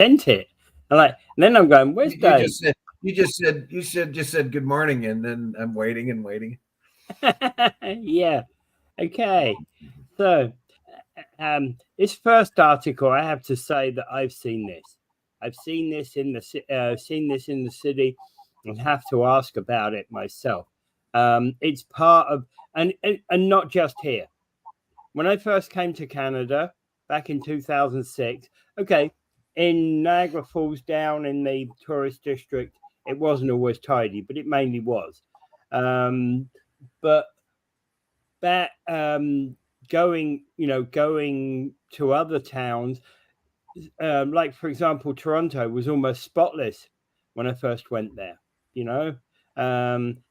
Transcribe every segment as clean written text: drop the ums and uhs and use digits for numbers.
sent it. And then I'm going, where's You Dave? just said good morning, and then I'm waiting and waiting. Yeah. Okay. So, this first article, I have to say that I've seen this. I've seen this in the city, and have to ask about it myself. It's part of, and not just here. When I first came to Canada back in 2006, okay, in Niagara Falls, down in the tourist district, it wasn't always tidy, but it mainly was. Um, but that going to other towns, like for example, Toronto was almost spotless when I first went there. You know,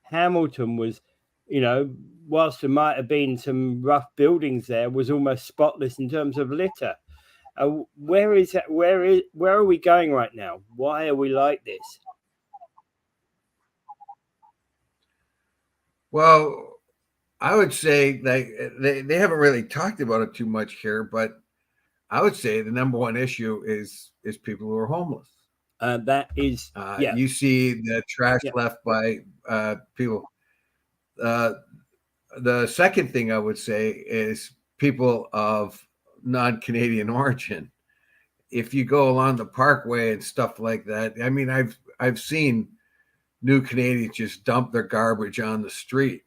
Hamilton was, you know, whilst there might have been some rough buildings there, was almost spotless in terms of litter. Where is that? Where are we going right now? Why are we like this? Well, I would say they haven't really talked about it too much here, but I would say the number one issue is people who are homeless. That is, yeah, You see the trash yeah, left by people. Uh, the second thing I would say is people of non-Canadian origin. If you go along the parkway and stuff like that, I mean, I've seen new Canadians just dump their garbage on the street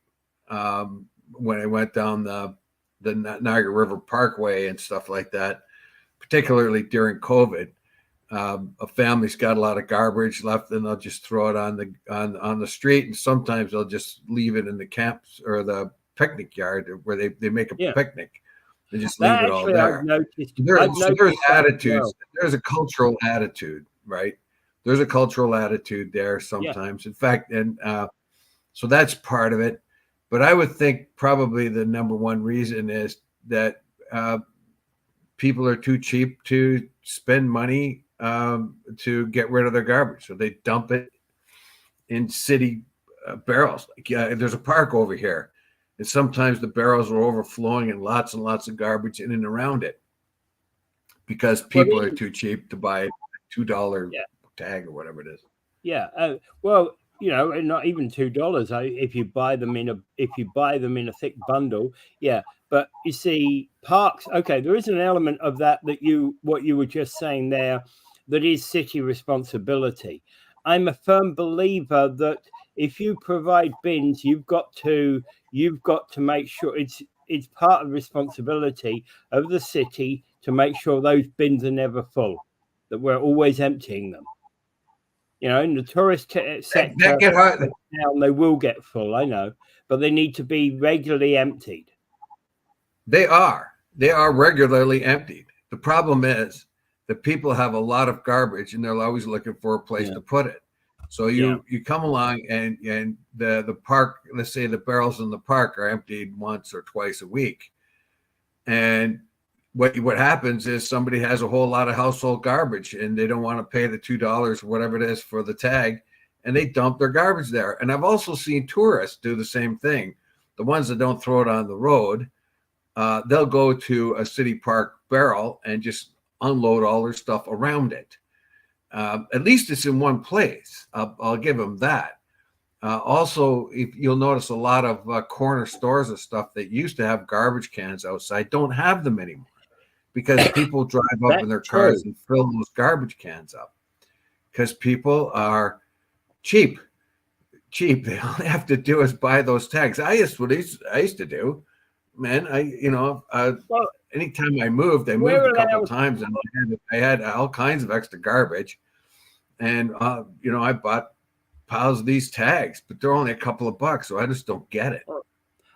when I went down the Niagara River Parkway and stuff like that, particularly during COVID. A family's got a lot of garbage left, and they'll just throw it on the street, and sometimes they'll just leave it in the camps or the picnic yard where they make a yeah. picnic. They just leave That it all actually, there. I've There's noticed that as attitudes. well. There's a cultural attitude, right? There's a cultural attitude there Yeah. sometimes. In fact, and so that's part of it. But I would think probably the number one reason is that people are too cheap to spend money to get rid of their garbage. So they dump it in city barrels. Like, yeah, there's a park over here. And sometimes the barrels are overflowing and lots of garbage in and around it because Well, people are too cheap to buy a $2 yeah, tag or whatever it is. yeah. Well, you know, and not even $2. If you buy them in a thick bundle, yeah. But you see, parks. Okay, there is an element of what you were just saying there, that is city responsibility. I'm a firm believer that if you provide bins, you've got to make sure it's part of the responsibility of the city to make sure those bins are never full, that we're always emptying them. You know, in the tourist That sector get hard. down, they will get full, I know, but they need to be regularly emptied. They are. They are regularly emptied. The problem is that people have a lot of garbage and they're always looking for a place Yeah, to put it. So yeah, you come along and the park, let's say the barrels in the park are emptied once or twice a week. And what happens is somebody has a whole lot of household garbage and they don't want to pay the $2 or whatever it is for the tag, and they dump their garbage there. And I've also seen tourists do the same thing. The ones that don't throw it on the road, they'll go to a city park barrel and just unload all their stuff around it. At least it's in one place. I'll give them that. Also, if you'll notice a lot of corner stores and stuff that used to have garbage cans outside don't have them anymore because people drive up in that's their cars true. and fill those garbage cans up because people are cheap. Cheap. They all they have to do is buy those tags. I used to do. Man, Well, anytime I moved we're a couple allowed. times, and I had all kinds of extra garbage, and I bought piles of these tags, but they're only a couple of bucks, so I just don't get it.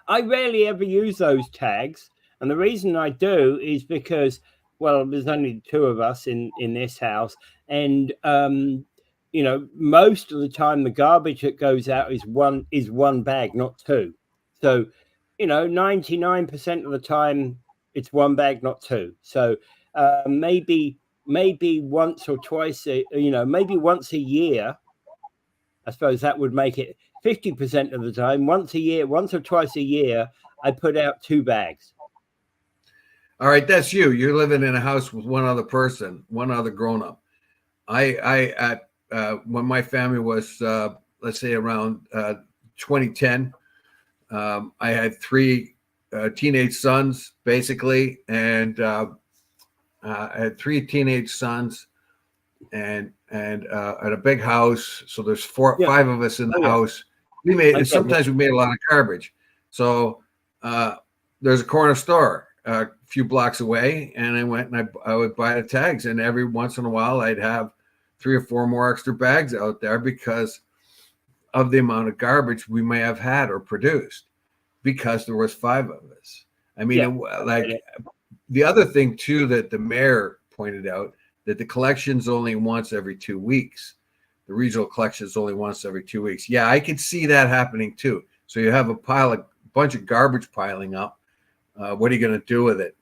I rarely ever use those tags, and the reason I do is because, well, there's only two of us in this house, and most of the time the garbage that goes out is one bag, not two. So, 99% of the time it's one bag, not two. So maybe once or twice, maybe once a year. I suppose that would make it 50% of the time. Once a year, once or twice a year, I put out two bags. All right, that's you. You're living in a house with one other person, one other grown up. When my family was, let's say around 2010, I had three teenage sons, basically, and I had three teenage sons, and at a big house. So there's Yeah. five of us in the Oh, yeah. house. Sometimes we made a lot of garbage. So there's a corner store a few blocks away, and I went and I would buy the tags, and every once in a while I'd have 3 or 4 more extra bags out there because of the amount of garbage we may have had or produced, because there was 5 of us. I mean, Yeah. the other thing too that the mayor pointed out, that the collection's only once every 2 weeks. The regional collection is only once every 2 weeks. Yeah, I could see that happening too. So you have a bunch of garbage piling up. What are you going to do with it?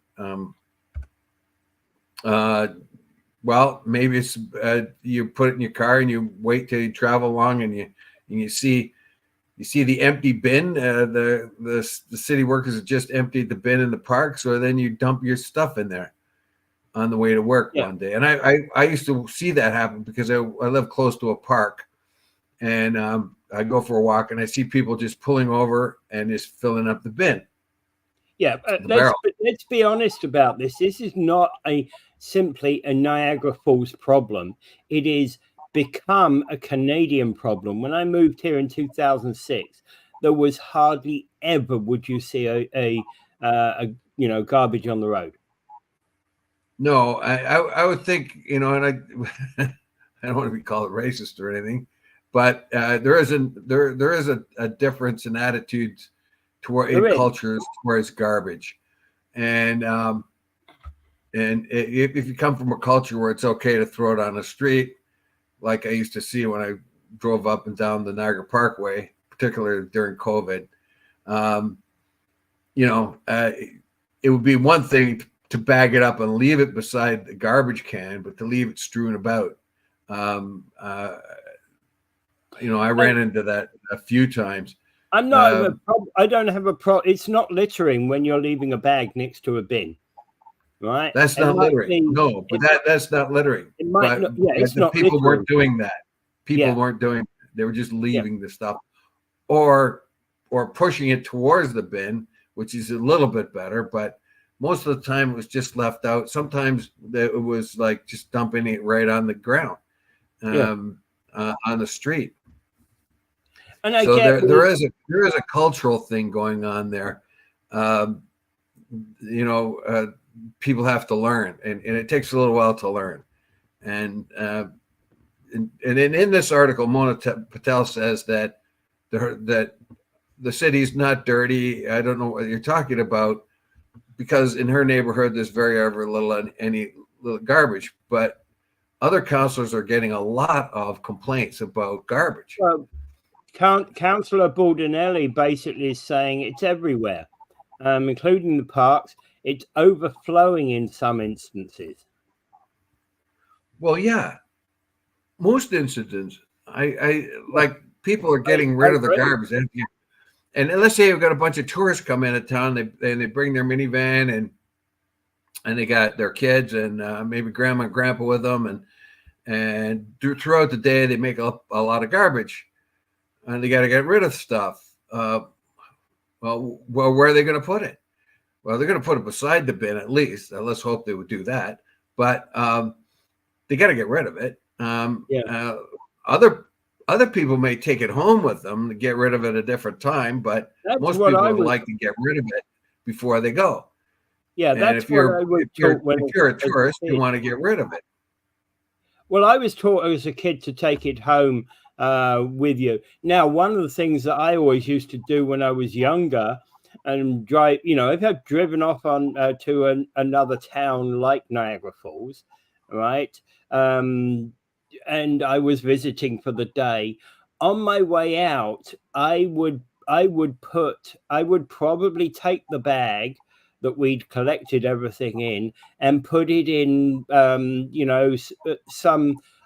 Well, maybe it's you put it in your car and you wait till you travel along, and you see the empty bin. The city workers have just emptied the bin in the park, so then you dump your stuff in there on the way to work one day. And I used to see that happen because I live close to a park, and I go for a walk and I see people just pulling over and just filling up the bin. Yeah, let's be honest about this. This is not simply a Niagara Falls problem. It is become a Canadian problem. When I moved here in 2006, there was hardly ever would you see a garbage on the road. No, I would think, and I don't want to be called racist or anything, but there is a difference in attitudes in cultures towards garbage, and if you come from a culture where it's okay to throw it on the street, like I used to see when I drove up and down the Niagara Parkway, particularly during COVID, it would be one thing to bag it up and leave it beside the garbage can, but to leave it strewn about. I ran into that a few times. I don't have a problem. It's not littering when you're leaving a bag next to a bin, right? That's not littering. No, but that's not littering. It's not. People weren't doing that. People weren't doing that. They were just leaving the stuff, or pushing it towards the bin, which is a little bit better. But most of the time, it was just left out. Sometimes it was like just dumping it right on the ground, on the street. And so there is a cultural thing going on there. People have to learn, and it takes a little while to learn. And in this article, Mona Patel says that the city's not dirty. I don't know what you're talking about, because in her neighborhood there's very little garbage, but other councillors are getting a lot of complaints about garbage. Councillor Baldinelli basically is saying it's everywhere, including the parks. It's overflowing in some instances. Well, yeah, most incidents. I like people are getting rid of the garbage, and let's say you've got a bunch of tourists come into town. They bring their minivan and they got their kids and maybe grandma and grandpa with them, and throughout the day they make up a lot of garbage. And they got to get rid of stuff. Well, where are they going to put it? Well, they're going to put it beside the bin at least. Let's hope they would do that. But they got to get rid of it. Other people may take it home with them to get rid of it at a different time, but most people would like to get rid of it before they go. Yeah, that's what I was taught when you're a tourist, you want to get rid of it. Well, I was taught as a kid to take it home with you. Now, one of the things that I always used to do when I was younger and drive, if I've driven off on to another town like Niagara Falls, right? And I was visiting for the day. On my way out, I would probably take the bag that we'd collected everything in and put it in,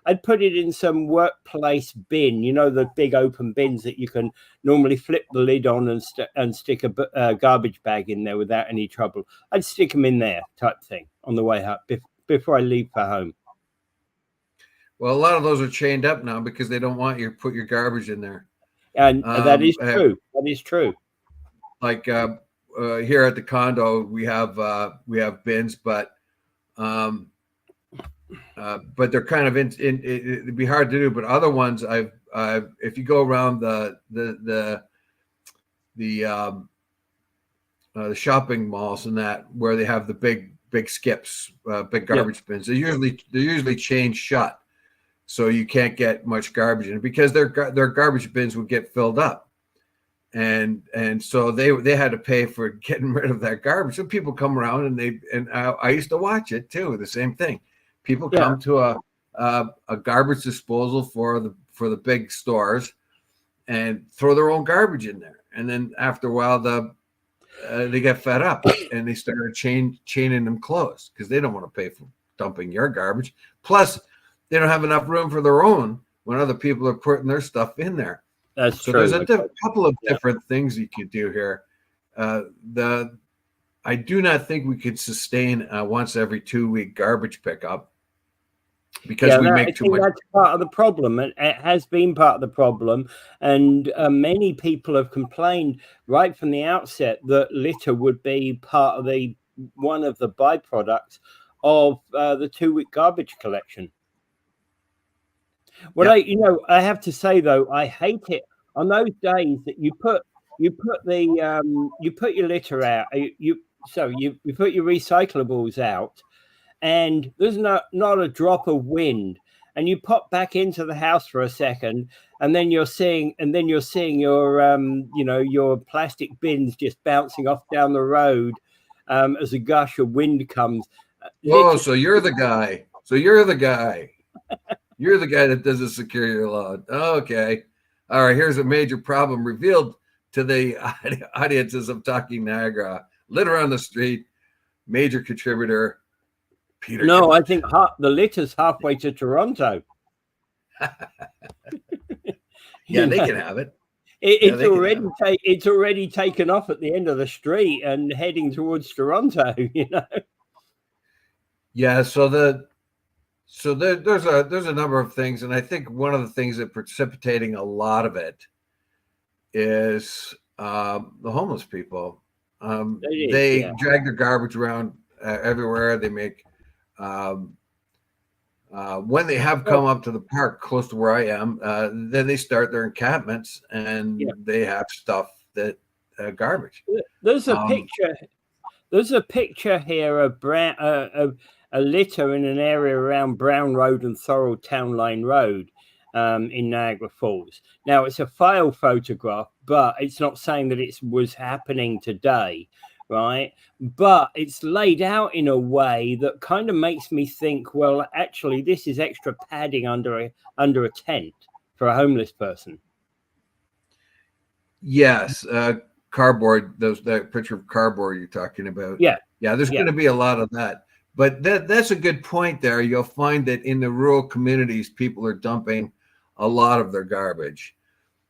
I'd put it in some workplace bin, the big open bins that you can normally flip the lid on and stick a garbage bag in there without any trouble. I'd stick them in there type thing on the way up before I leave for home. Well, a lot of those are chained up now because they don't want you to put your garbage in there. And that is true. That is true. Like here at the condo, we have bins, but they're kind of it'd be hard to do. But other ones, if you go around the shopping malls and that where they have the big skips, big garbage bins, they're usually chained shut, so you can't get much garbage in because their garbage bins would get filled up, and so they had to pay for getting rid of that garbage. So people come around and I used to watch it too. The same thing. People come to a garbage disposal for the big stores and throw their own garbage in there, and then after a while they get fed up and they started chaining them closed because they don't want to pay for dumping your garbage. Plus, they don't have enough room for their own when other people are putting their stuff in there. That's so true. There's a couple of different things you could do here. I do not think we could sustain a once every 2 week garbage pickup because we make too much. That's part of the problem, and it has been part of the problem. And many people have complained right from the outset that litter would be part of one of the byproducts of the 2 week garbage collection. I have to say though, I hate it on those days that you put your litter out. You put your recyclables out, and there's not a drop of wind, and you pop back into the house for a second, and then you're seeing your your plastic bins just bouncing off down the road as a gush of wind comes. Oh, so you're the guy. You're the guy that does the security load. Okay. All right. Here's a major problem revealed to the audiences of Talking Niagara. Litter on the street, major contributor, Peter. No, I think the litter's halfway to Toronto. Yeah, they can have it. It's already taken off at the end of the street and heading towards Toronto. Yeah. So there's a number of things, and I think one of the things that precipitating a lot of it is the homeless people. They drag their garbage around everywhere. They make when they have come up to the park close to where I am, then they start their encampments and they have stuff that garbage. There's a picture. There's a picture here of a litter in an area around Brown Road and Thorold Town Line Road in Niagara Falls. Now, it's a file photograph, but it's not saying that it was happening today, right? But it's laid out in a way that kind of makes me think, well, actually, this is extra padding under a tent for a homeless person. Yes, cardboard. That picture of cardboard you're talking about. Yeah. There's going to be a lot of that. But that's a good point there. You'll find that in the rural communities, people are dumping a lot of their garbage.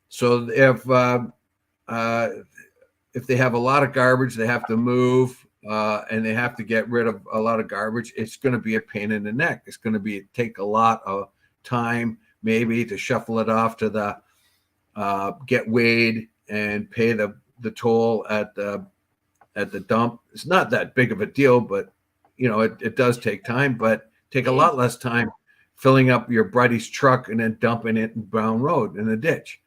So if they have a lot of garbage, they have to move and they have to get rid of a lot of garbage. It's going to be a pain in the neck. It's going to take a lot of time, maybe, to shuffle it off to the get weighed and pay the toll at the dump. It's not that big of a deal, but it does take time, but take a lot less time filling up your buddy's truck and then dumping it in Brown Road in a ditch.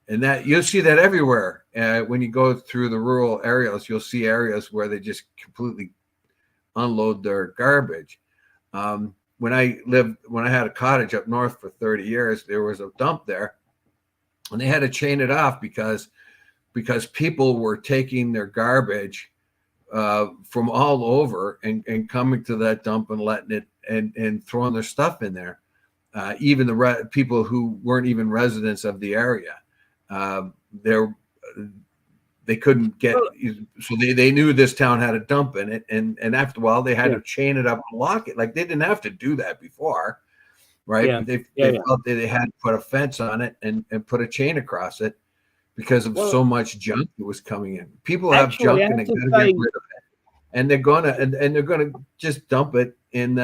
And that you'll see that everywhere. When you go through the rural areas, you'll see areas where they just completely unload their garbage. When I had a cottage up north for 30 years, there was a dump there, and they had to chain it off because people were taking their garbage from all over and coming to that dump and letting it and throwing their stuff in there. Even the people who weren't even residents of the area, they couldn't get. So they knew this town had a dump in it, and after a while they had to chain it up and lock it. Like, they didn't have to do that before, right? Yeah. They felt that they had to put a fence on it and put a chain across it because of so much junk that was coming in. People have junk and they got to get rid of it. And they're gonna just dump it in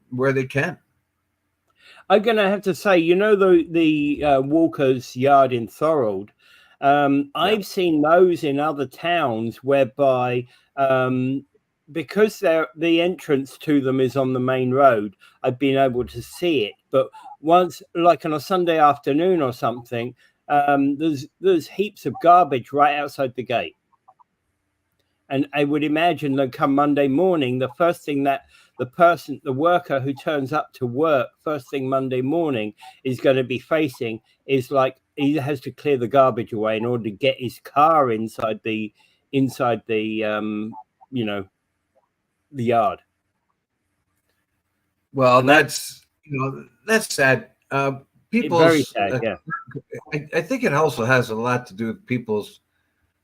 where they can. I'm going to have to say, the Walker's Yard in Thorold. I've seen those in other towns whereby, because the entrance to them is on the main road, I've been able to see it. But once, like on a Sunday afternoon or something, there's heaps of garbage right outside the gate. And I would imagine that come Monday morning, the first thing that the worker who turns up to work first thing Monday morning is going to be facing is like he has to clear the garbage away in order to get his car inside the the yard. Well, And that's sad. very People's, sad. Yeah. I think it also has a lot to do with people's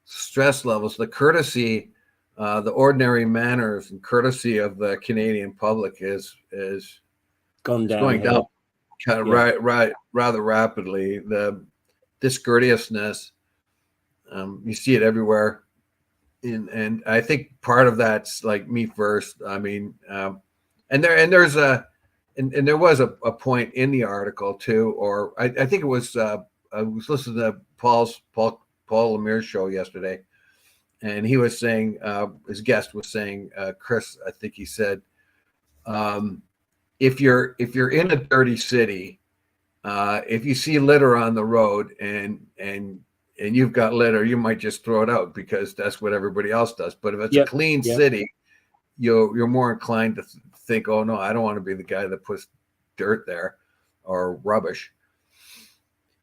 stress levels, the courtesy, the ordinary manners and courtesy of the Canadian public is Gone down. going down kind of rather rapidly. The discourteousness, you see it everywhere. And I think part of that's like me first. I mean, and there was a point in the article too, or I think it was I was listening to Paul Lemire's show yesterday, and he was saying his guest was saying Chris, I think he said, if you're in a dirty city, if you see litter on the road and you've got litter, you might just throw it out because that's what everybody else does. But if it's a clean city, you're more inclined to think, oh no, I don't want to be the guy that puts dirt there or rubbish.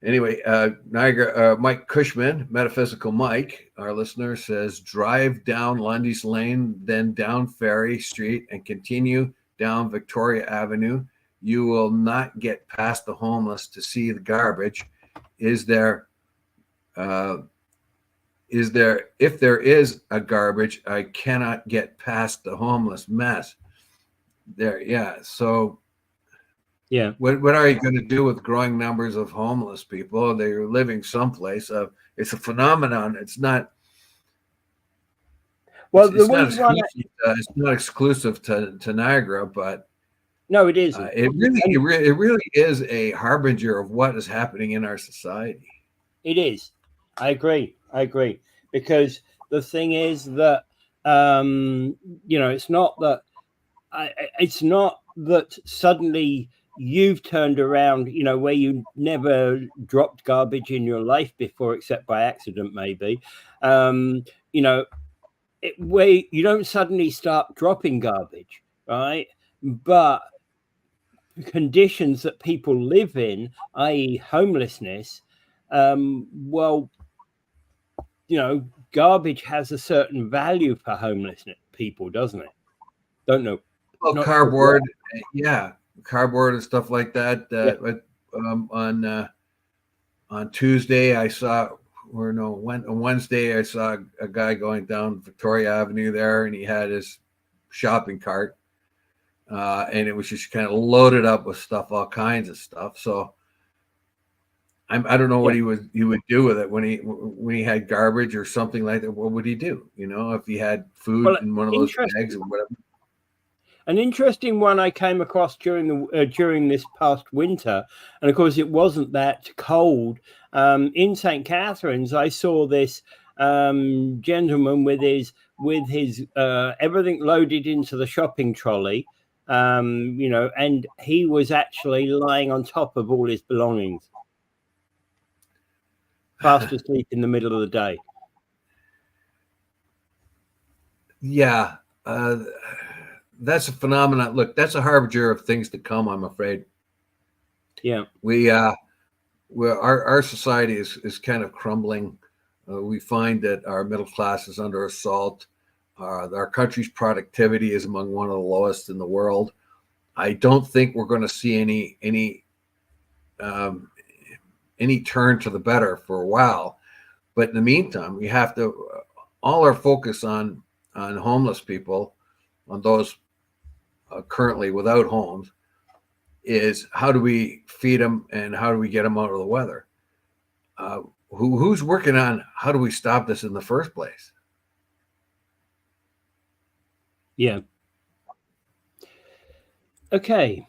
Anyway, Niagara, Mike Cushman, Metaphysical Mike, our listener, says, drive down Lundy's Lane, then down Ferry Street and continue down Victoria Avenue. You will not get past the homeless to see the garbage. If there is a garbage, I cannot get past the homeless mess. There, yeah. So, yeah. What are you going to do with growing numbers of homeless people? They're living someplace. It's a phenomenon. It's not. Well, it's not exclusive to Niagara, but no, it isn't. It really is a harbinger of what is happening in our society. It is. I agree. Because the thing is that it's not that suddenly you've turned around, where you never dropped garbage in your life before, except by accident, maybe. Where you don't suddenly start dropping garbage, right? But conditions that people live in, i.e., homelessness, garbage has a certain value for homeless people, doesn't it? Don't know. Well, cardboard, cardboard and stuff like that. On Tuesday, I saw, on Wednesday, I saw a guy going down Victoria Avenue there, and he had his shopping cart, and it was just kind of loaded up with stuff, all kinds of stuff. So I don't know what he would do with it when he had garbage or something like that. What would he do? If he had food in one of those bags or whatever. An interesting one I came across during this past winter, and of course it wasn't that cold. In St. Catharines, I saw this gentleman with his everything loaded into the shopping trolley, and he was actually lying on top of all his belongings, fast asleep in the middle of the day. Yeah. That's a phenomenon. Look, that's a harbinger of things to come, I'm afraid. Yeah. Our society is kind of crumbling. We find that our middle class is under assault. Our country's productivity is among one of the lowest in the world. I don't think we're going to see any turn to the better for a while. But in the meantime, we have to all our focus on homeless people, on those currently without homes, is how do we feed them and how do we get them out of the weather? Who's working on how do we stop this in the first place? Yeah. Okay.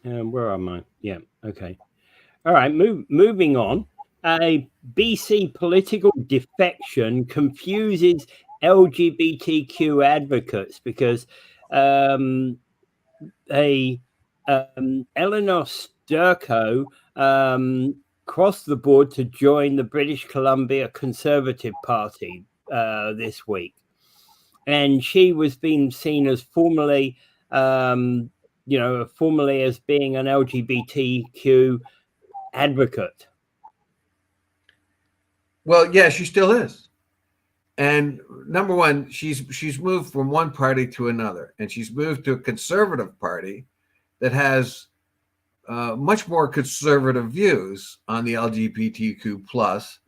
Where am I? Yeah. Okay. All right. Moving on. A BC political defection confuses LGBTQ advocates because um, a Eleanor Sturko crossed the board to join the British Columbia Conservative Party this week, and she was being seen as formally, formally as being an LGBTQ advocate. Well, yeah, she still is. And number one, she's moved from one party to another, and she's moved to a conservative party that has much more conservative views on the LGBTQ plus,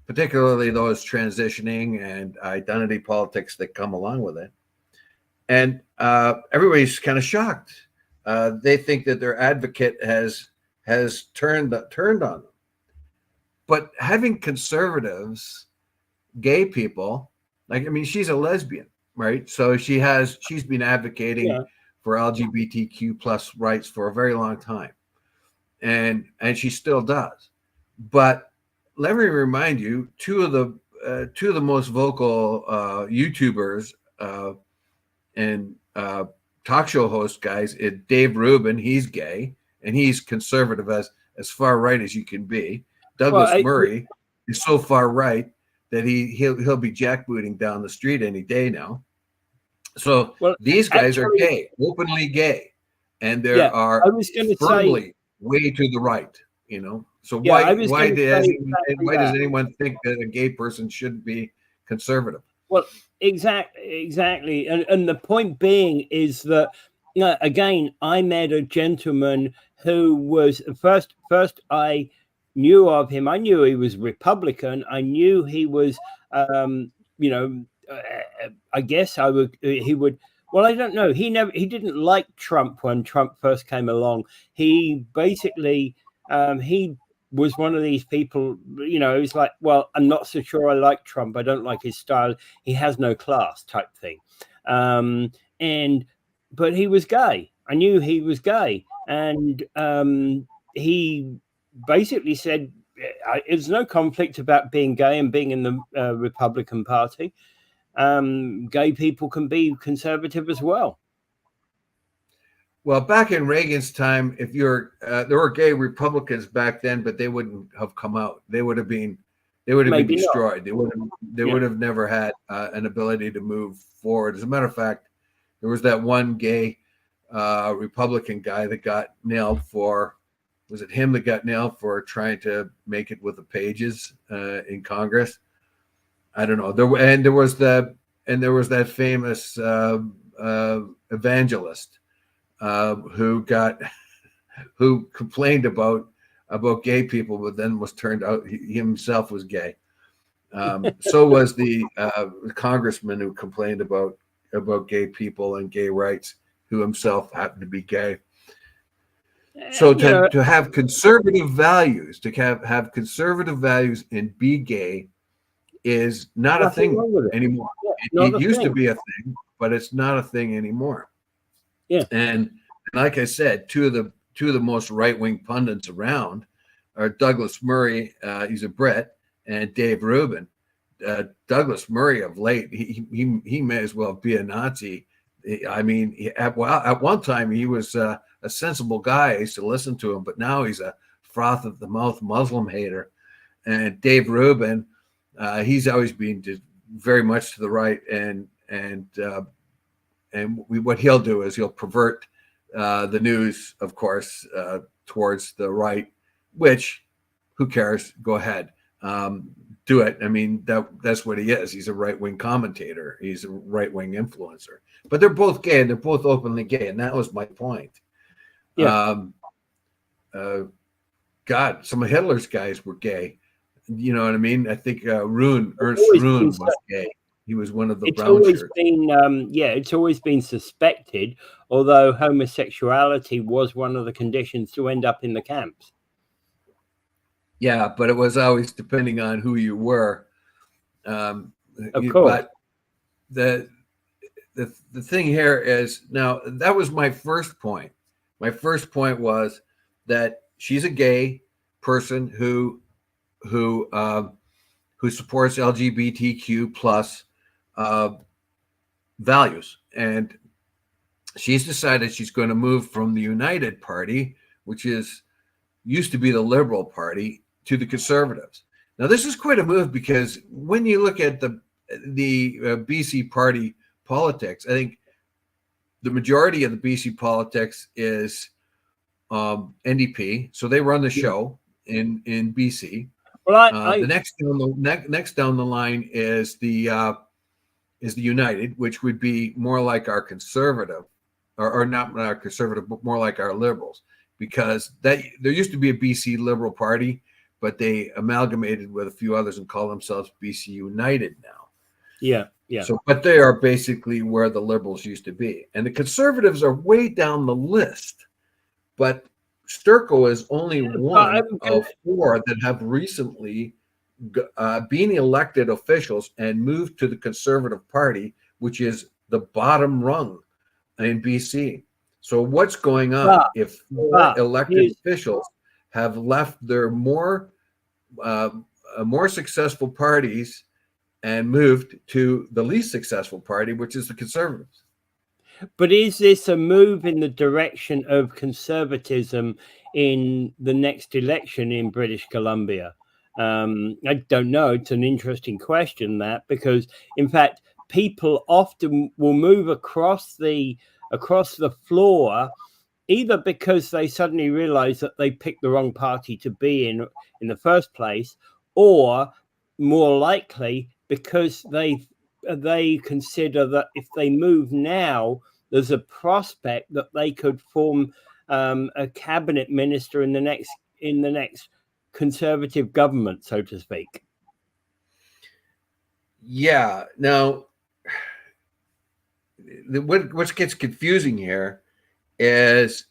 particularly those transitioning and identity politics that come along with it. And everybody's kind of shocked. They think that their advocate has turned on them. But having conservatives, gay people, like, I mean, she's a lesbian, right? So she's been advocating for LGBTQ plus rights for a very long time, and she still does. But let me remind you, two of the most vocal YouTubers and talk show host guys, Dave Rubin, he's gay and he's conservative as far right as you can be. Douglas Murray is so far right that he'll be jackbooting down the street any day now. So these guys are gay, openly gay, and there are firmly way to the right. You know, so why does anyone think that a gay person should be conservative? Well, exactly, and the point being is that, again, I met a gentleman who was first I knew of him. I knew he was Republican. I knew he was, I guess he would. Well, I don't know. He didn't like Trump when Trump first came along. He basically, he was one of these people, he's like, well, I'm not so sure I like Trump. I don't like his style. He has no class type thing. But he was gay. I knew he was gay. And he basically said there's no conflict about being gay and being in the Republican Party. Gay people can be conservative as well. Well, back in Reagan's time, if there were gay Republicans back then, but they wouldn't have come out. They would have been destroyed. They would have never had an ability to move forward. As a matter of fact, there was that one gay Republican guy that got nailed for. Was it him that got nailed for trying to make it with the pages in Congress? I don't know. There was that famous evangelist who complained about gay people, but then was turned out he himself was gay. So was the congressman who complained about gay people and gay rights, who himself happened to be gay. So to have conservative values, and be gay is not a thing anymore. It used to be a thing, but it's not a thing anymore. Yeah. And like I said, two of the most right-wing pundits around are Douglas Murray, he's a Brit, and Dave Rubin. Douglas Murray of late, he may as well be a Nazi. I mean, at one time he was a sensible guy. I used to listen to him, but now he's a froth of the mouth Muslim hater. And Dave Rubin, he's always been very much to the right, and what he'll do is he'll pervert the news, of course, towards the right. Which, who cares? Go ahead, do it. I mean, that's what he is. He's a right-wing commentator. He's a right-wing influencer. But they're both gay, and they're both openly gay, and that was my point. Yeah. God, some of Hitler's guys were gay. You know what I mean? I think Ernst Rune was gay. He was one of the brown shirts. It's always been suspected, although homosexuality was one of the conditions to end up in the camps. Yeah, but it was always depending on who you were. Of course. But the thing here is, now that was my first point. My first point was that she's a gay person who supports LGBTQ plus values, and she's decided she's going to move from the United Party, which used to be the Liberal Party, to the Conservatives. Now, this is quite a move because when you look at the BC party politics, I think the majority of the BC politics is NDP, so they run the show in BC. Well, the next down the line is the United, which would be more like our Conservative, or not our Conservative, but more like our Liberals, because there used to be a BC Liberal Party, but they amalgamated with a few others and call themselves BC United now. Yeah. So, but they are basically where the Liberals used to be, and the Conservatives are way down the list. But Sturco is only one of four that have recently been elected officials and moved to the Conservative Party, which is the bottom rung in BC. So what's going on if four elected officials have left their more successful parties and moved to the least successful party, which is the Conservatives? But is this a move in the direction of conservatism in the next election in British Columbia? I don't know. It's an interesting question, that, because in fact, people often will move across the floor, either because they suddenly realize that they picked the wrong party to be in the first place, or more likely because they consider that if they move now, there's a prospect that they could form a cabinet minister in the next Conservative government, so to speak. Yeah. Now, what gets confusing here is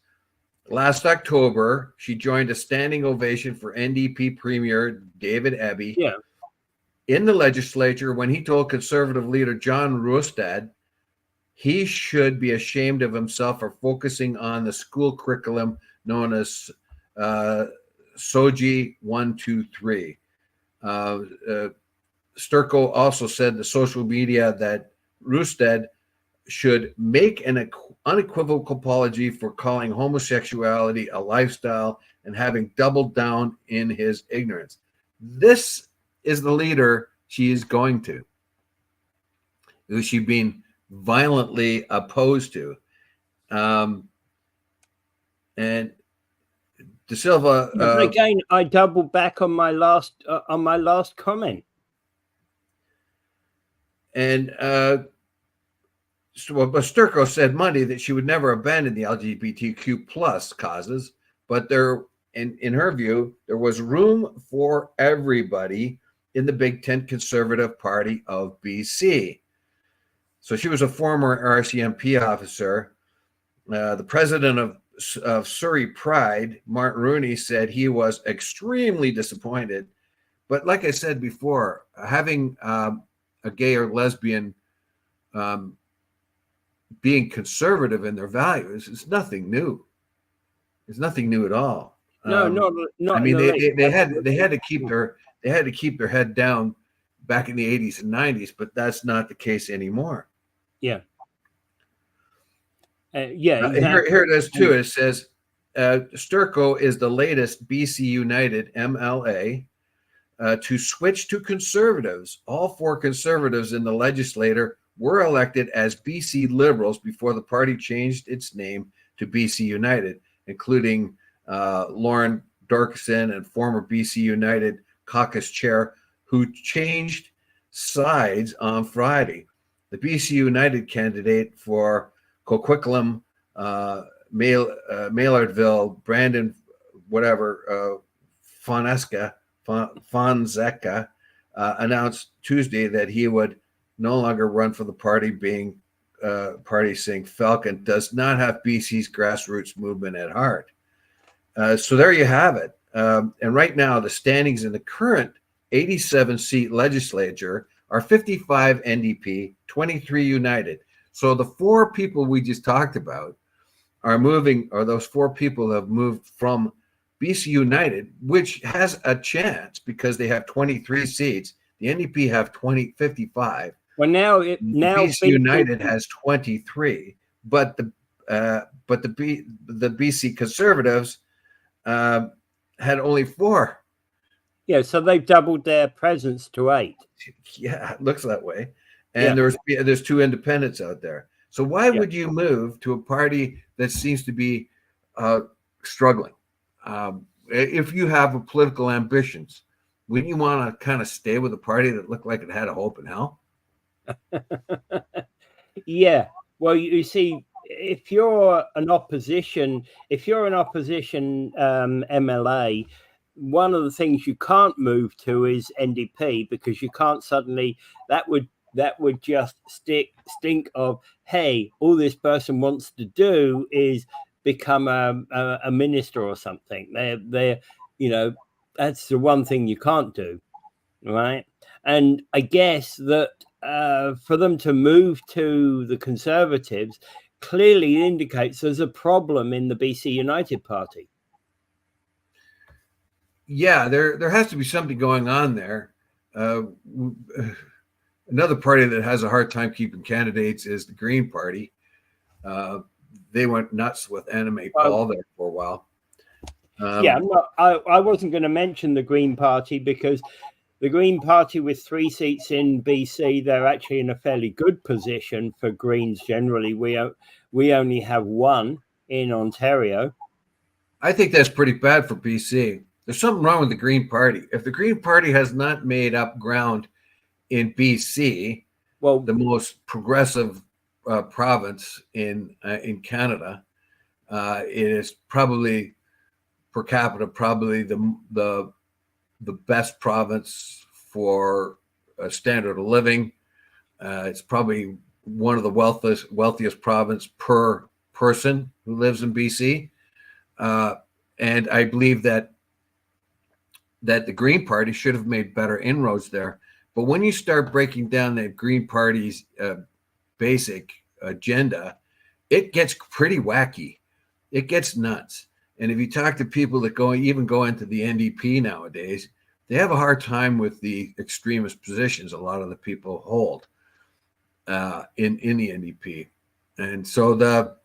last October, she joined a standing ovation for NDP Premier David Eby in the legislature when he told Conservative leader John Rustad he should be ashamed of himself for focusing on the school curriculum known as SOGI 123. Sturco also said to social media that Rustad should make an unequivocal apology for calling homosexuality a lifestyle and having doubled down in his ignorance. This is the leader she is going to, who she's been violently opposed to. And De Silva. Again, I double back on my last comment. And Sturco said Monday that she would never abandon the LGBTQ plus causes, but in her view, there was room for everybody in the Big Tent Conservative Party of BC. So she was a former RCMP officer. The president of Surrey Pride, Martin Rooney, said he was extremely disappointed. But like I said before, having a gay or lesbian being conservative in their values is nothing new. It's nothing new at all. No. I mean, they had to keep their head down back in the 80s and 90s, but that's not the case anymore. Yeah. Exactly. Here it is too. It says Sturco is the latest BC United MLA to switch to Conservatives. All four Conservatives in the legislature were elected as BC Liberals before the party changed its name to BC United, including Lauren Dorkson and former BC United caucus chair, who changed sides on Friday. The BC United candidate for Coquitlam, Maillardville, Brandon, Fonseca, announced Tuesday that he would no longer run for the party, being party saying Falcon does not have BC's grassroots movement at heart. So there you have it. And right now, the standings in the current 87-seat legislature are 55 NDP, 23 United. So the four people we just talked about are moving, or those 4 people have moved from BC United, which has a chance because they have 23 seats. The NDP have 55. Well, now BC United has 23, but the BC Conservatives had only 4. Yeah, so they've doubled their presence to 8. Yeah, it looks that way. And there's 2 independents out there. So why would you move to a party that seems to be struggling? If you have political ambitions, wouldn't you want to kind of stay with a party that looked like it had a hope in hell? Yeah. Well, you see, if you're an opposition MLA, one of the things you can't move to is NDP, because you can't suddenly, that would just stink of, hey, all this person wants to do is become a minister or something. They're that's the one thing you can't do, right? And I guess that for them to move to the Conservatives clearly indicates there's a problem in the BC United Party. Yeah, there has to be something going on there. Another party that has a hard time keeping candidates is the Green Party. They went nuts with Anime Paul there for a while. I wasn't going to mention the Green Party because the Green Party, with 3 seats in BC, they're actually in a fairly good position for Greens generally. We only have 1 in Ontario. I think that's pretty bad for BC. There's something wrong with the Green Party. If the Green Party has not made up ground in BC, well, the most progressive province in Canada, it is probably per capita the best province for a standard of living. It's probably one of the wealthiest province per person who lives in BC. And I believe that the Green Party should have made better inroads there. But when you start breaking down the Green Party's basic agenda, it gets pretty wacky. It gets nuts. And if you talk to people that go into the NDP nowadays, they have a hard time with the extremist positions a lot of the people hold in the NDP. And so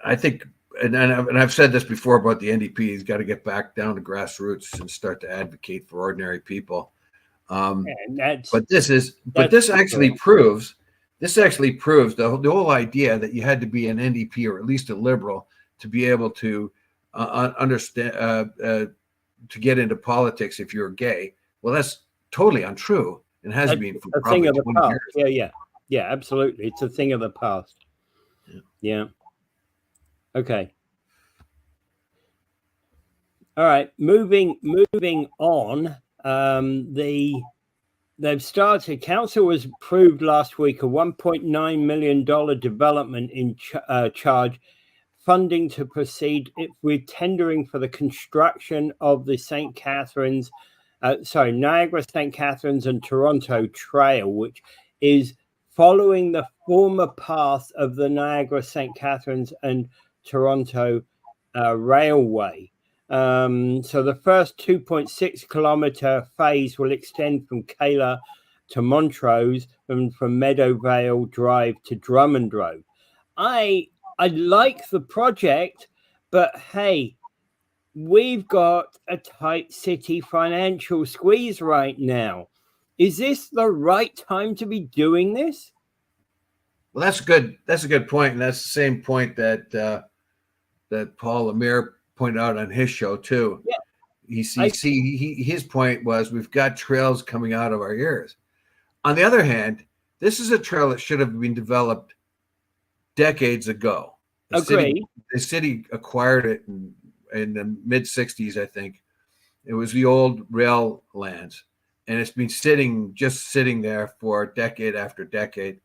I think, and I've said this before about the NDP, he's got to get back down to grassroots and start to advocate for ordinary people. But this actually proves the whole idea that you had to be an NDP or at least a liberal to be able to understand to get into politics if you're gay. Well, that's totally untrue and has been for probably 20 years. Yeah, absolutely. It's a thing of the past. Yeah. Okay. All right. Moving on. They've started. Council was approved last week a $1.9 million development in charge funding to proceed with tendering for the construction of the Niagara, St. Catharines and Toronto Trail, which is following the former path of the Niagara, St. Catharines and Toronto Railway. So the first 2.6 kilometer phase will extend from Kayla to Montrose and from Meadowvale Drive to Drummond Road. I like the project, but hey, we've got a tight city financial squeeze right now. Is this the right time to be doing this? Well, that's good. That's a good point, and that's the same point that Paul Lemire pointed out on his show too. Yeah. His point was we've got trails coming out of our ears. On the other hand, this is a trail that should have been developed decades ago. The city acquired it in the mid 60s, I think. It was the old rail lands, and it's been sitting there for decade after decade.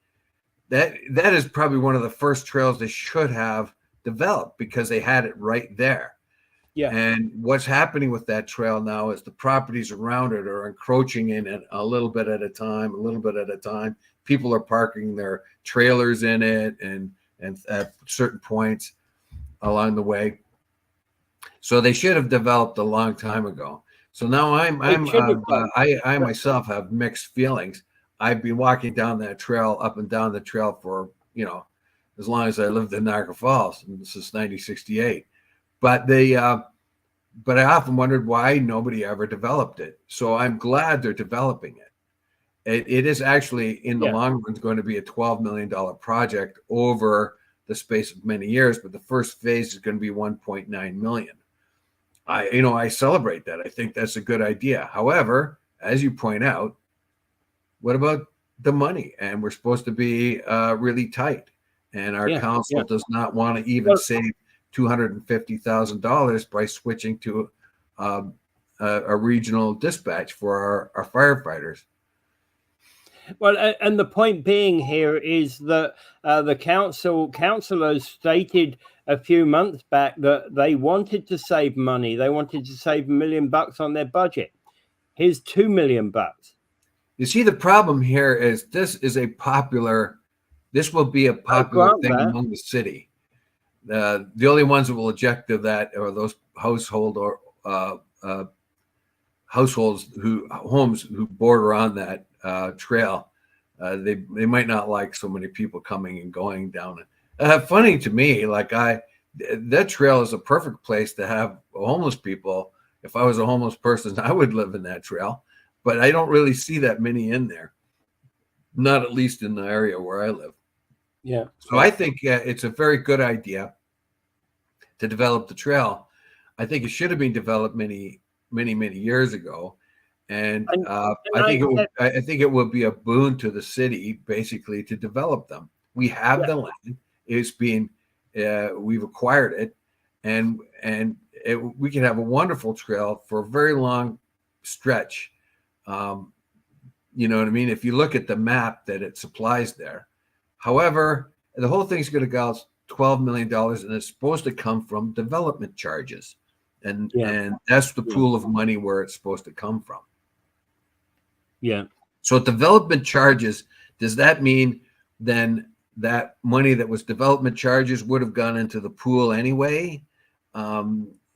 That is probably one of the first trails they should have developed because they had it right there. Yeah. And what's happening with that trail now is the properties around it are encroaching in it a little bit at a time. People are parking their trailers in it and and at certain points along the way. So they should have developed a long time ago. So now I myself have mixed feelings. I've been walking down that trail, up and down the trail for, as long as I lived in Niagara Falls, and this is 1968. But but I often wondered why nobody ever developed it. So I'm glad they're developing it. It is actually, in the long run, going to be a $12 million project over the space of many years, but the first phase is going to be 1.9 million. I celebrate that. I think that's a good idea. However, as you point out, what about the money? And we're supposed to be really tight, and our council does not want to even save $250,000 by switching to a regional dispatch for our firefighters. Well, and the point being here is that the councillors stated a few months back that they wanted to save money. They wanted to save $1 million on their budget. Here's $2 million. You see, the problem here is this will be a popular thing among the city. The only ones that will object to that are those households homes who border on that trail. They might not like so many people coming and going down it. Funny to me, that trail is a perfect place to have homeless people. If I was a homeless person, I would live in that trail, but I don't really see that many in there. Not at least in the area where I live. Yeah. So I think it's a very good idea to develop the trail. I think it should have been developed many years ago. And I think it will be a boon to the city, basically, to develop them. We have the land; it's being we've acquired it, and we can have a wonderful trail for a very long stretch. You know what I mean? If you look at the map that it supplies there. However, the whole thing's going to cost $12 million, and it's supposed to come from development charges, and that's the pool of money where it's supposed to come from. Yeah. So development charges, does that mean then that money that was development charges would have gone into the pool anyway?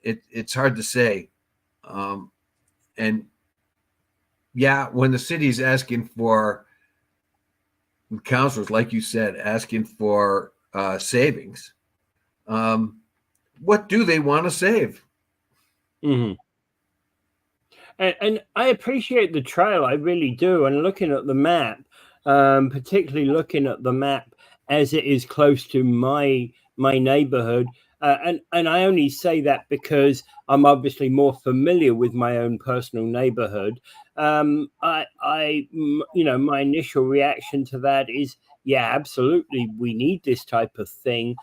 It's hard to say. And when the city's asking for, councilors, like you said, asking for savings, what do they want to save? Mm-hmm. And I appreciate the trail, I really do. And looking at the map, particularly looking at the map as it is close to my neighborhood, and I only say that because I'm obviously more familiar with my own personal neighborhood. My initial reaction to that is, absolutely, we need this type of thing.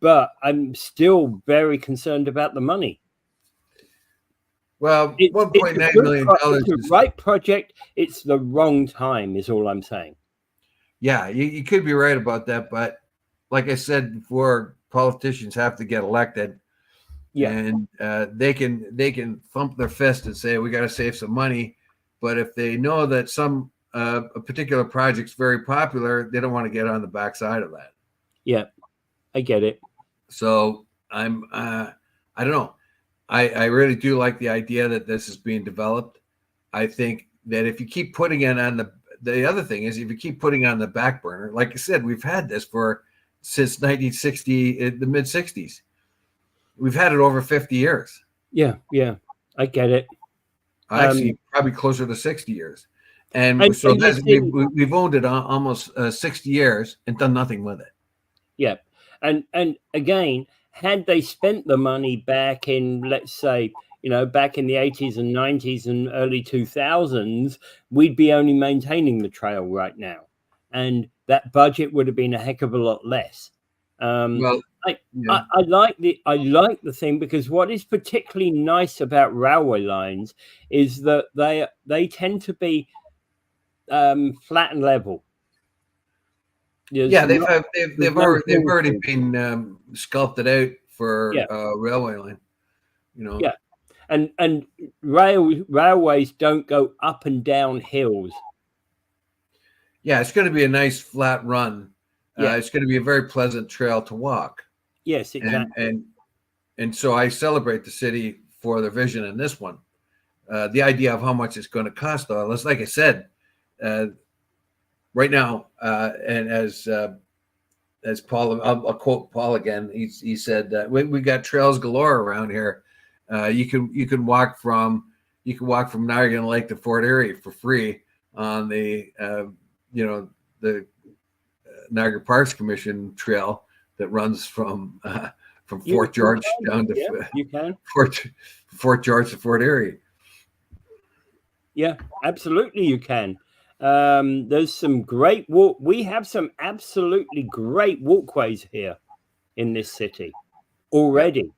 But I'm still very concerned about the money. Well, $1.9 million is the right project. It's the wrong time, is all I'm saying. Yeah, you could be right about that, but like I said before, politicians have to get elected, and they can thump their fist and say we got to save some money, but if they know that a particular project's very popular, they don't want to get on the backside of that. Yeah, I get it. So I don't know. I really do like the idea that this is being developed. I think that if you keep putting it on the other thing is, if you keep putting it on the back burner, like I said, we've had this since 1960, the mid 60s. We've had it over 50 years. Yeah, I get it. Actually, probably closer to 60 years. And so we've owned it almost 60 years and done nothing with it. Yeah. And again, had they spent the money back in, let's say, back in the 80s and 90s and early 2000s, we'd be only maintaining the trail right now. And that budget would have been a heck of a lot less. I like the thing, because what is particularly nice about railway lines is that they tend to be flat and level. They've already been sculpted out for railway line. Yeah, and railways don't go up and down hills. Yeah, it's going to be a nice flat run. It's going to be a very pleasant trail to walk. Yes, exactly. And so I celebrate the city for their vision in this one. The idea of how much it's going to cost, though, like I said, right now, and as Paul, I'll quote Paul again. He said that we got trails galore around here. You can walk from Niagara Lake to Fort Erie for free on the the Niagara Parks Commission trail that runs from Fort George down to Fort George to Fort Erie. Yeah, absolutely, you can. There's some great we have some absolutely great walkways here in this city already,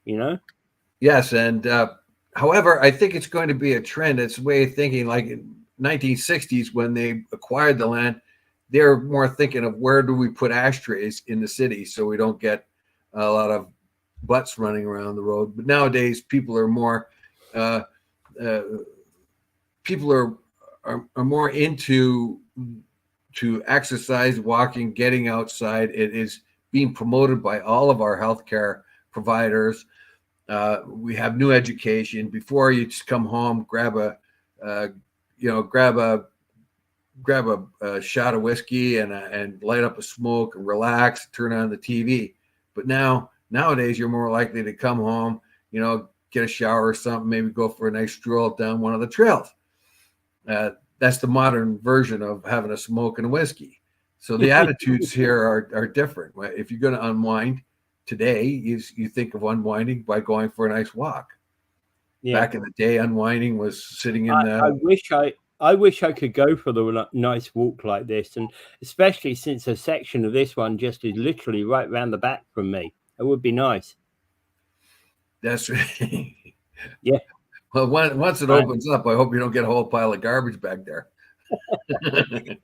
you know. Yes, and however, I think it's going to be a trend. It's a way of thinking. Like in 1960s, when they acquired the land, they're more thinking of where do we put ashtrays in the city so we don't get a lot of butts running around the road. But nowadays, people are more more into exercise, walking, getting outside. It is being promoted by all of our healthcare providers. We have new education. Before, you just come home, grab a shot of whiskey and light up a smoke and relax, turn on the TV. But nowadays, you're more likely to come home, get a shower or something, maybe go for a nice stroll down one of the trails. That's the modern version of having a smoke and a whiskey. So the attitudes here are different. If you're going to unwind today, you think of unwinding by going for a nice walk. Yeah. Back in the day, unwinding was sitting in the. I wish I could go for the nice walk like this, and especially since a section of this one just is literally right round the back from me. It would be nice. That's right. Yeah. Well, once it opens up, I hope you don't get a whole pile of garbage back there.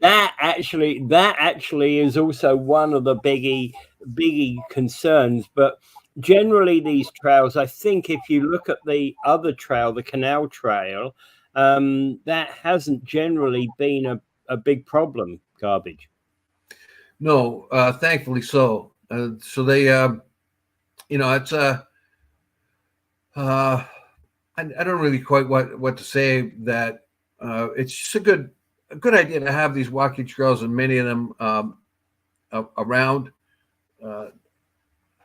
That actually is also one of the biggie concerns. But generally, these trails, I think, if you look at the other trail, the canal trail, that hasn't generally been a big problem. Garbage. No, thankfully so. So they, it's I don't really quite what to say. That it's just a good idea to have these walking trails, and many of them around,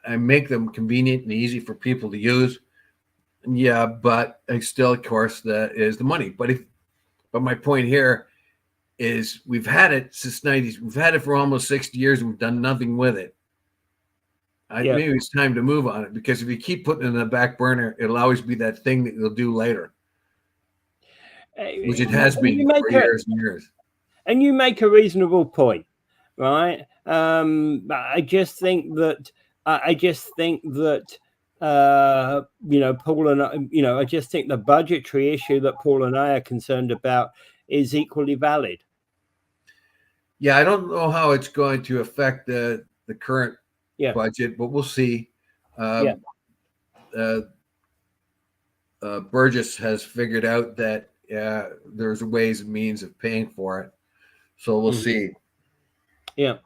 and make them convenient and easy for people to use. Yeah, but still, of course, that is the money. But my point here is we've had it since the 90s. We've had it for almost 60 years, and we've done nothing with it. Maybe it's time to move on it, because if you keep putting it in the back burner, it'll always be that thing that you'll do later, which it has been for years and years. And you make a reasonable point, right? I just think that Paul and I, I just think the budgetary issue that Paul and I are concerned about is equally valid. Yeah, I don't know how it's going to affect the current budget, but we'll see. Burgess has figured out that there's ways and means of paying for it, so we'll see. Yeah.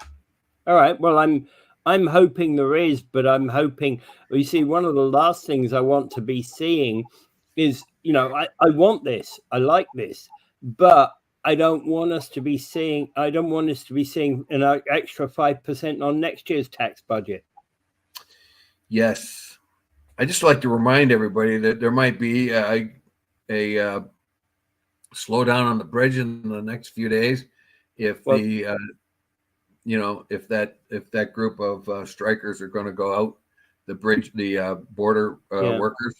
All right. Well, I'm hoping there is, but I'm hoping. You see, one of the last things I want to be seeing is, I want this, I like this, but I don't want us to be seeing. I don't want us to be seeing an extra 5% on next year's tax budget. Yes, I just like to remind everybody that there might be a slowdown on the bridge in the next few days if if that group of strikers are going to go out the bridge, the border workers.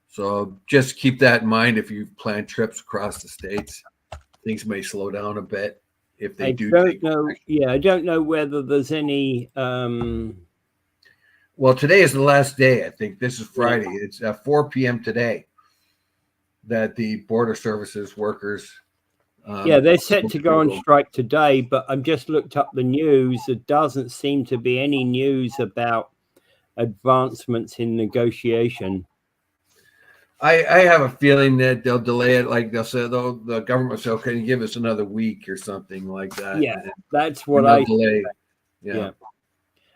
So just keep that in mind if you plan trips across the states. Things may slow down a bit if they do. I don't know whether there's any. Well, today is the last day. I think this is Friday. It's 4 p.m. today that the border services workers. They're set to go on strike today, but I've just looked up the news. There doesn't seem to be any news about advancements in negotiation. I have a feeling that they'll delay it. Like they'll say, the government will say, "Okay, can you give us another week or something like that?" Yeah, that's what I delay. Yeah.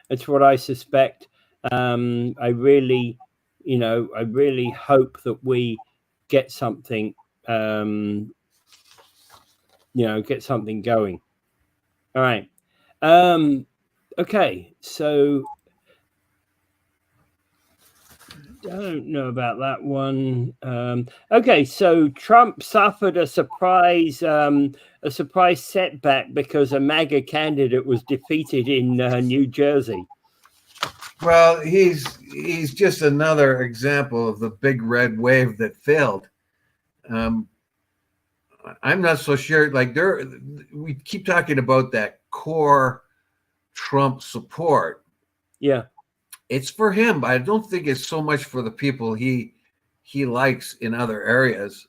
It's what I suspect. I really, I really hope that we get something, get something going. All right. Okay. So don't know about that one. Okay, so Trump suffered a surprise setback because a MAGA candidate was defeated in New Jersey. Well, he's just another example of the big red wave that failed. I'm not so sure. Like we keep talking about that core Trump support. Yeah, it's for him, but I don't think it's so much for the people he likes in other areas.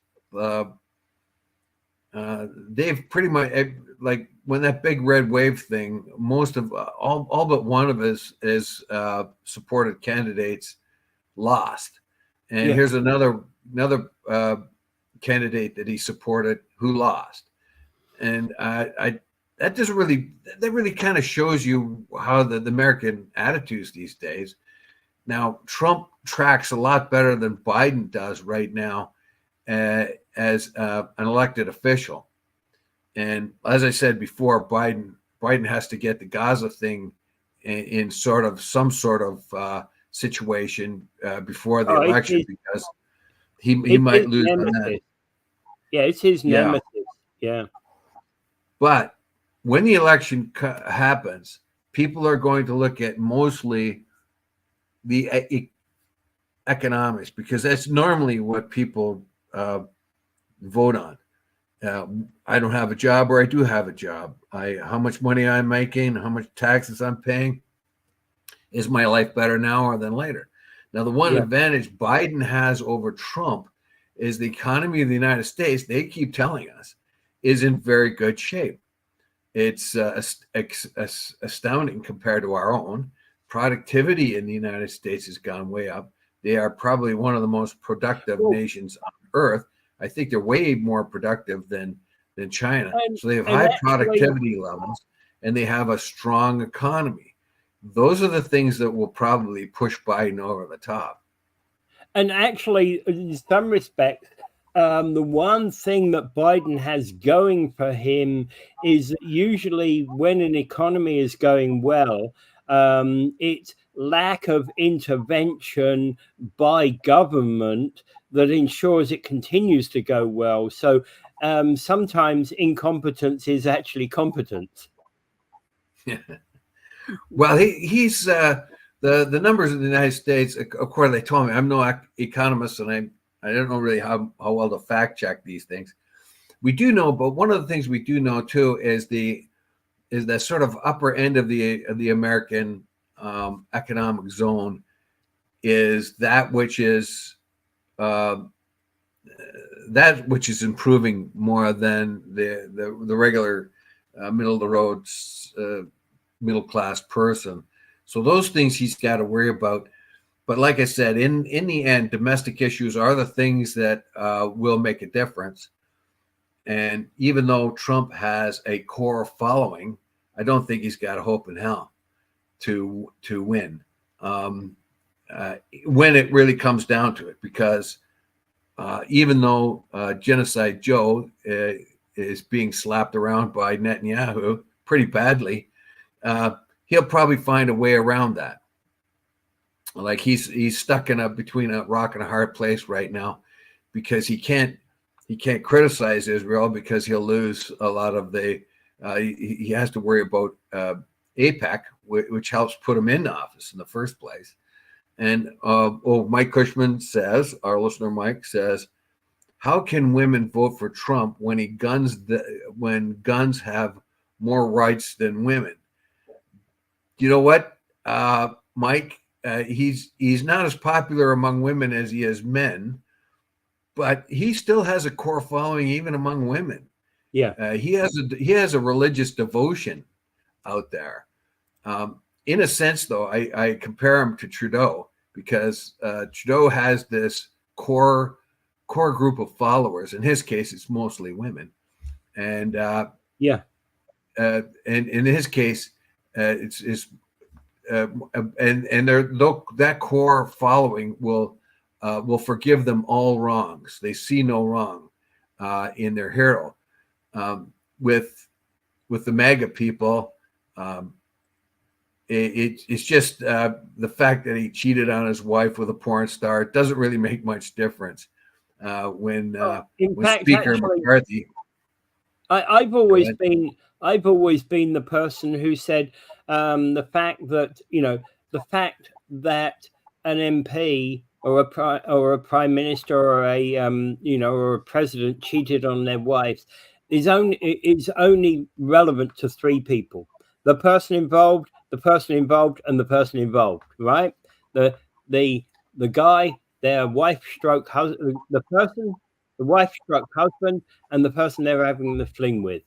They've pretty much like when that big red wave thing. Most of all but one of his supported candidates lost, and yeah. here's another candidate that he supported who lost, and that really kind of shows you how the American attitudes these days. Now, Trump tracks a lot better than Biden does right now as an elected official. And as I said before, Biden has to get the Gaza thing in some sort of situation before the election, because he might lose on that. Yeah, it's his nemesis. Yeah. But when the election happens, people are going to look at mostly the economics, because that's normally what people vote on. I don't have a job, or I do have a job. How much money I'm making, how much taxes I'm paying. Is my life better now or than later? Now, the one advantage Biden has over Trump is the economy of the United States, they keep telling us, is in very good shape. It's astounding compared to our own. Productivity in the United States has gone way up. They are probably one of the most productive nations on earth. I think they're way more productive than China. So they have high productivity levels, and they have a strong economy. Those are the things that will probably push Biden over the top. And actually, in some respects, the one thing that Biden has going for him is usually when an economy is going well, it's lack of intervention by government that ensures it continues to go well. So sometimes incompetence is actually competence. Well, he's the numbers in the United States. Of course, they told me I'm no economist, and I don't know really how well to fact check these things. We do know, but one of the things we do know too is the sort of upper end of the American economic zone is that which is improving more than the regular middle of the road middle class person. So those things he's got to worry about. But like I said, in the end, domestic issues are the things that will make a difference. And even though Trump has a core following, I don't think he's got a hope in hell to win when it really comes down to it. Because even though Genocide Joe is being slapped around by Netanyahu pretty badly, he'll probably find a way around that. Like he's stuck between a rock and a hard place right now, because he can't criticize Israel because he'll lose a lot of he has to worry about AIPAC, which helps put him in office in the first place. And Mike Cushman says, our listener Mike says, how can women vote for Trump when guns have more rights than women? You know what, Mike? He's not as popular among women as he is men, but he still has a core following even among women. Yeah, he has a religious devotion out there. In a sense, though, I compare him to Trudeau, because Trudeau has this core group of followers. In his case, it's mostly women, and in his case, and that core following will forgive them all wrongs. They see no wrong in their hero. With the MAGA people, it's just the fact that he cheated on his wife with a porn star. It doesn't really make much difference when fact, Speaker actually, McCarthy. I've always been the person who said the fact that an MP or a prime minister or a or a president cheated on their wives is only relevant to three people: the person involved, and the person involved. Right? The guy, their wife stroke husband, the wife struck husband, and the person they're having the fling with.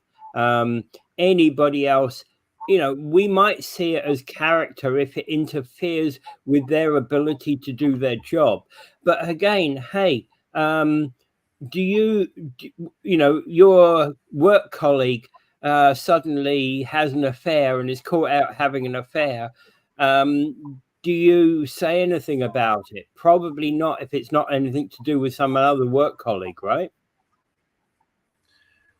Anybody else, we might see it as character if it interferes with their ability to do their job. But again, hey, your work colleague suddenly has an affair and is caught out having an affair. Do you say anything about it? Probably not, if it's not anything to do with some other work colleague, right?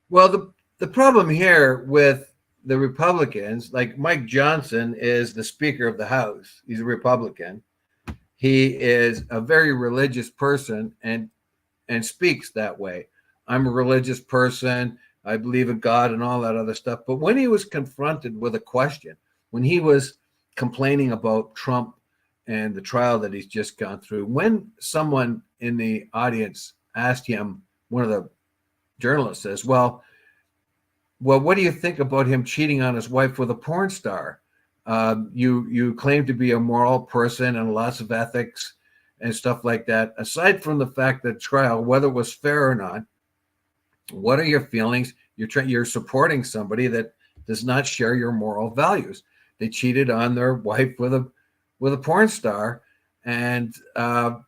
Well, the problem here with the Republicans, like Mike Johnson is the Speaker of the House. He's a Republican. He is a very religious person and speaks that way. I'm a religious person. I believe in God and all that other stuff. But when he was confronted with a question, when he was complaining about Trump and the trial that he's just gone through, when someone in the audience asked him, one of the journalists says, well, what do you think about him cheating on his wife with a porn star? You claim to be a moral person and lots of ethics and stuff like that. Aside from the fact that trial, whether it was fair or not, what are your feelings? You're supporting somebody that does not share your moral values. They cheated on their wife with a porn star, and how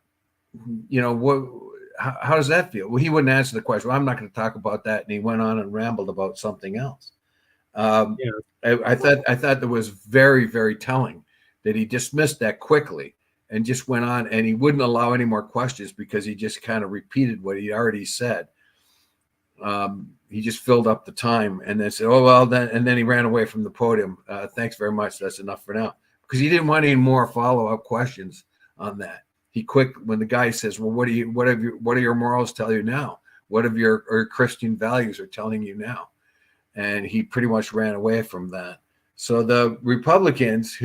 does that feel? Well, he wouldn't answer the question. Well, I'm not going to talk about that, and he went on and rambled about something else. I thought that was very, very telling that he dismissed that quickly and just went on, and he wouldn't allow any more questions because he just kind of repeated what he already said. He just filled up the time and then said, "Oh well," then he ran away from the podium. Thanks very much. That's enough for now, because he didn't want any more follow-up questions on that. When the guy says, "Well, what do your morals tell you now? What of your Christian values are telling you now?" And he pretty much ran away from that. So the Republicans,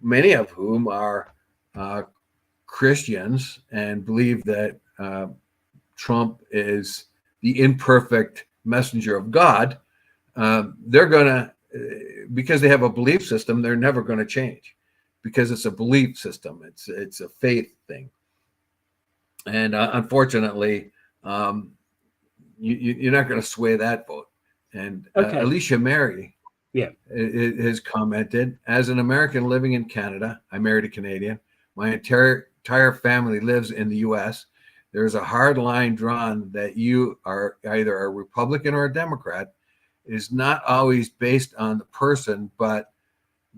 many of whom are Christians and believe that Trump is the imperfect messenger of God, they're gonna, because they have a belief system, they're never going to change, because it's a belief system. It's a faith thing, and unfortunately, you're not going to sway that vote. And Alicia Mary has commented, as an American living in Canada, I married a Canadian. My entire family lives in the U.S. There's a hard line drawn that you are either a Republican or a Democrat. It is not always based on the person, but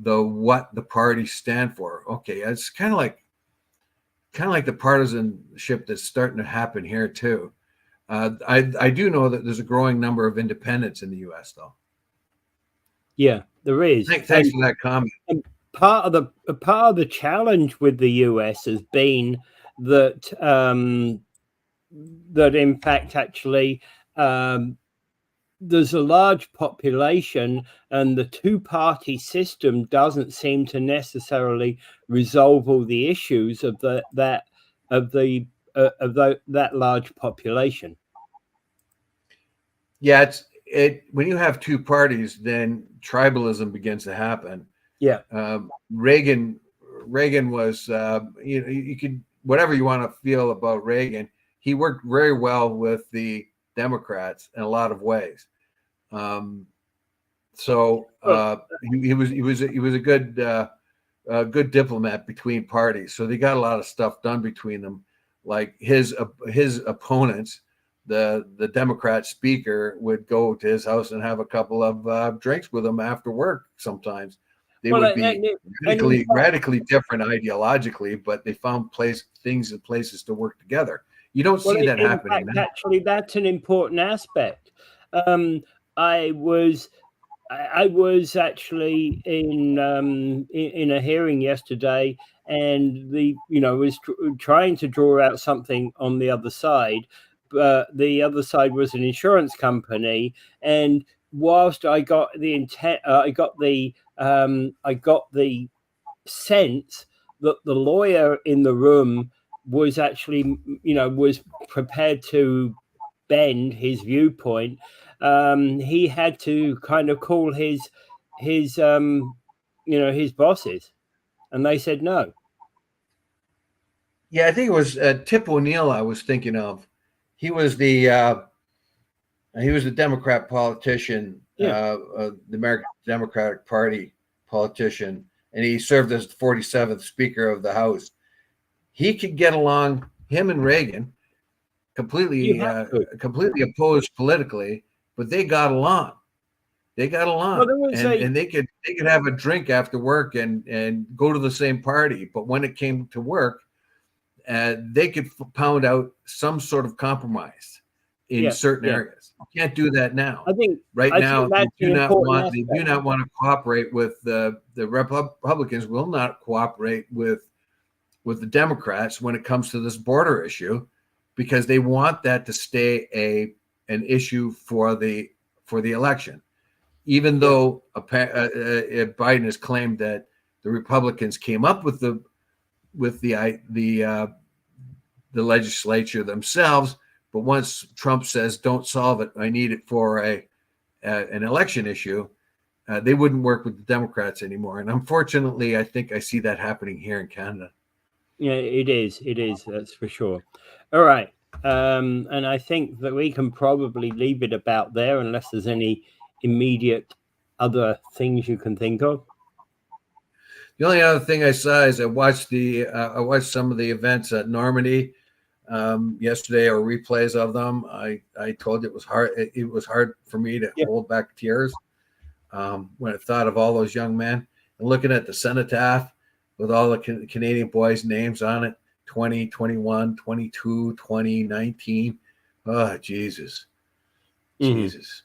what the parties stand for. Okay, it's kind of like the partisanship that's starting to happen here too. I do know that there's a growing number of independents in the U.S. though. Yeah, there is. Thanks for that comment. And part of the challenge with the U.S. has been that that in fact actually there's a large population, and the two-party system doesn't seem to necessarily resolve all the issues of that large population. Yeah, when you have two parties, then tribalism begins to happen. Yeah, Reagan was you could, whatever you want to feel about Reagan, he worked very well with the Democrats in a lot of ways. So he was a good diplomat between parties. So they got a lot of stuff done between them. Like his opponents, the Democrat speaker would go to his house and have a couple of drinks with him after work sometimes. they Well, would be radically different ideologically, but they found things and places to work together. You don't see that in happening fact, now. actually, that's an important aspect. I was actually in a hearing yesterday, and was trying to draw out something on the other side, but the other side was an insurance company, and whilst I got the intent, I got the sense that the lawyer in the room was actually, was prepared to bend his viewpoint. He had to kind of call his his bosses, and they said no. Yeah, I think it was Tip O'Neill I was thinking of. He was the Democrat politician, the American Democratic Party politician, and he served as the 47th Speaker of the House. He could get along, him and Reagan, completely opposed politically, but they got along. Well, and they could have a drink after work and go to the same party. But when it came to work, they could pound out some sort of compromise in certain areas. You can't do that now. I think now they do not want to cooperate with the Republicans. Will not cooperate with the Democrats when it comes to this border issue, because they want that to stay an issue for the election. Even though Biden has claimed that the Republicans came up with the legislature themselves, but once Trump says don't solve it, I need it for an election issue, they wouldn't work with the Democrats anymore. And unfortunately, I think I see that happening here in Canada. Yeah, it is. That's for sure. All right. And I think that we can probably leave it about there, unless there's any immediate other things you can think of. The only other thing I saw is I watched some of the events at Normandy yesterday, or replays of them. I told you it was hard. It was hard for me to hold back tears when I thought of all those young men, and looking at the cenotaph with all the Canadian boys' names on it, 20, 21, 22, 20, 19. Oh, Jesus. Jesus.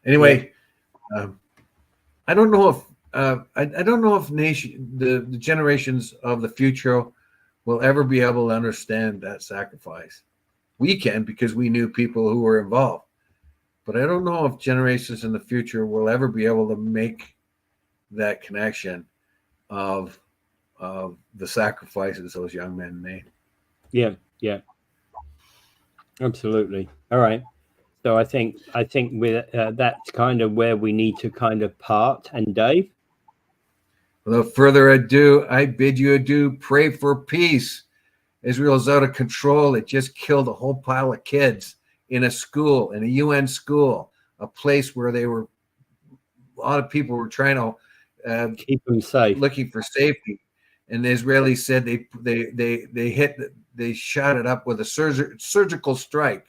Anyway, I don't know if I don't know if the generations of the future will ever be able to understand that sacrifice. We can, because we knew people who were involved. But I don't know if generations in the future will ever be able to make that connection of the sacrifices those young men made. Yeah, absolutely. All right. So I think with that's kind of where we need to kind of part. And Dave, without further ado, I bid you adieu. Pray for peace. Israel's out of control. It just killed a whole pile of kids in a school, in a UN school, a place where a lot of people were trying to keep them safe, looking for safety. And the Israelis said they shot it up with a surgical strike,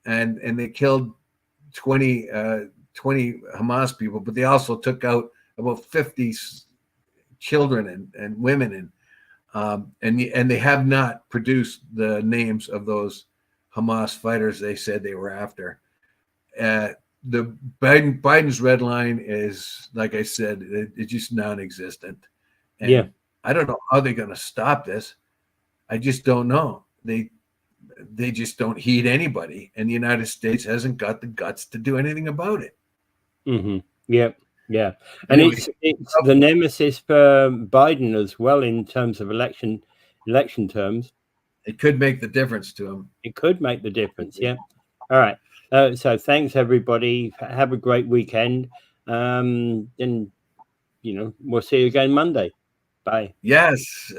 and they killed 20 Hamas people, but they also took out about 50 children and women, and they have not produced the names of those Hamas fighters they said they were after. The Biden's red line is, like I said, it's just non-existent. And I don't know how they're going to stop this. I just don't know. They just don't heed anybody, and the United States hasn't got the guts to do anything about it. Yeah. And anyway, it's the nemesis for Biden as well in terms of election terms. It could make the difference to him. It could make the difference. Yeah. All right. So thanks everybody. Have a great weekend. And we'll see you again Monday. Bye. Yes.